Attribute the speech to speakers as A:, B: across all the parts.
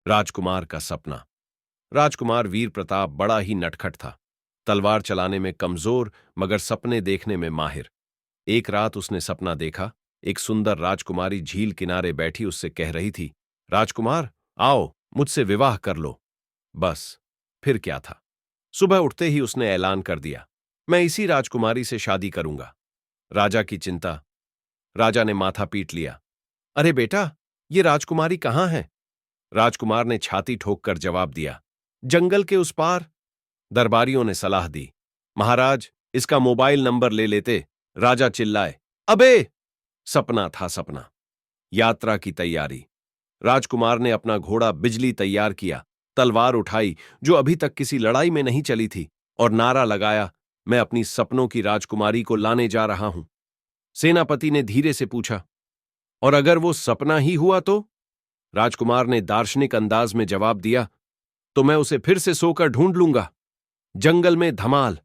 A: राजकुमार का सपना। राजकुमार वीर प्रताप बड़ा ही नटखट था। तलवार चलाने में कमजोर मगर सपने देखने में माहिर। एक रात उसने सपना देखा, एक सुंदर राजकुमारी झील किनारे बैठी उससे कह रही थी, राजकुमार आओ मुझसे विवाह कर लो। बस फिर क्या था। सुबह उठते ही उसने ऐलान कर दिया, मैं इसी राजकुमारी से शादी करूंगा। राजा की चिंता। राजा ने माथा पीट लिया, अरे बेटा, ये राजकुमारी कहाँ है? राजकुमार ने छाती ठोककर जवाब दिया, जंगल के उस पार। दरबारियों ने सलाह दी, महाराज इसका मोबाइल नंबर ले लेते। राजा चिल्लाए, अबे! सपना था सपना। यात्रा की तैयारी। राजकुमार ने अपना घोड़ा बिजली तैयार किया, तलवार उठाई जो अभी तक किसी लड़ाई में नहीं चली थी, और नारा लगाया, मैं अपनी सपनों की राजकुमारी को लाने जा रहा हूं। सेनापति ने धीरे से पूछा, और अगर वो सपना ही हुआ तो? राजकुमार ने दार्शनिक अंदाज में जवाब दिया, तो मैं उसे फिर से सोकर ढूंढ लूंगा। जंगल में धमाल।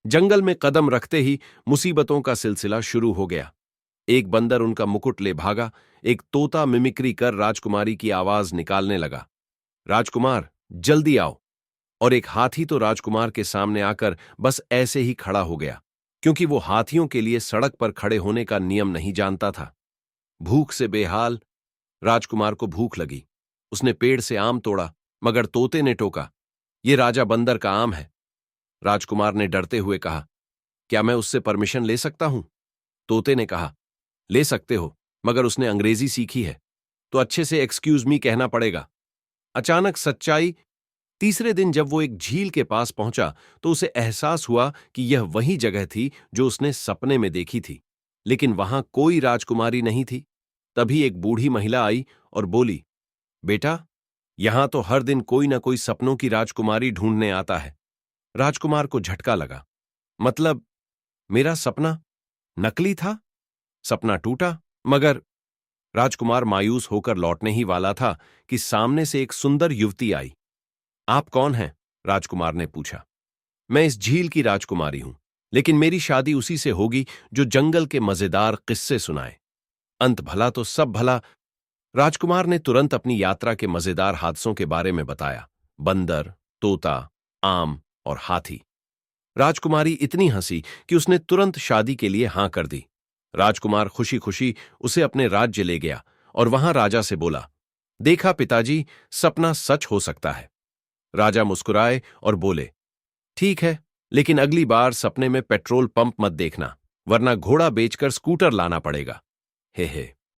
A: जंगल में कदम रखते ही मुसीबतों का सिलसिला शुरू हो गया। एक बंदर उनका मुकुट ले भागा, एक तोता मिमिक्री कर राजकुमारी की आवाज निकालने लगा, राजकुमार जल्दी आओ। और एक हाथी तो राजकुमार के सामने आकर बस ऐसे ही खड़ा हो गया, क्योंकि वो हाथियों के लिए सड़क पर खड़े होने का नियम नहीं जानता था। भूख से बेहाल। राजकुमार को भूख लगी। उसने पेड़ से आम तोड़ा, मगर तोते ने टोका, ये राजा बंदर का आम है। राजकुमार ने डरते हुए कहा, क्या मैं उससे परमिशन ले सकता हूं? तोते ने कहा, ले सकते हो, मगर उसने अंग्रेजी सीखी है, तो अच्छे से एक्सक्यूज मी कहना पड़ेगा। अचानक सच्चाई। तीसरे दिन जब वो एक झील के पास पहुंचा तो उसे एहसास हुआ कि यह वही जगह थी जो उसने सपने में देखी थी, लेकिन वहां कोई राजकुमारी नहीं थी। तभी एक बूढ़ी महिला आई और बोली, बेटा, यहां तो हर दिन कोई ना कोई सपनों की राजकुमारी ढूंढने आता है। राजकुमार को झटका लगा, मतलब मेरा सपना नकली था? सपना टूटा, मगर राजकुमार मायूस होकर लौटने ही वाला था कि सामने से एक सुंदर युवती आई। आप कौन हैं? राजकुमार ने पूछा। मैं इस झील की राजकुमारी हूं, लेकिन मेरी शादी उसी से होगी जो जंगल के मजेदार किस्से सुनाए। अंत भला तो सब भला। राजकुमार ने तुरंत अपनी यात्रा के मजेदार हादसों के बारे में बताया, बंदर, तोता, आम और हाथी। राजकुमारी इतनी हंसी कि उसने तुरंत शादी के लिए हां कर दी। राजकुमार खुशी खुशी उसे अपने राज्य ले गया और वहां राजा से बोला, देखा पिताजी, सपना सच हो सकता है। राजा मुस्कुराए और बोले, ठीक है, लेकिन अगली बार सपने में पेट्रोल पंप मत देखना, वरना घोड़ा बेचकर स्कूटर लाना पड़ेगा। हे हे।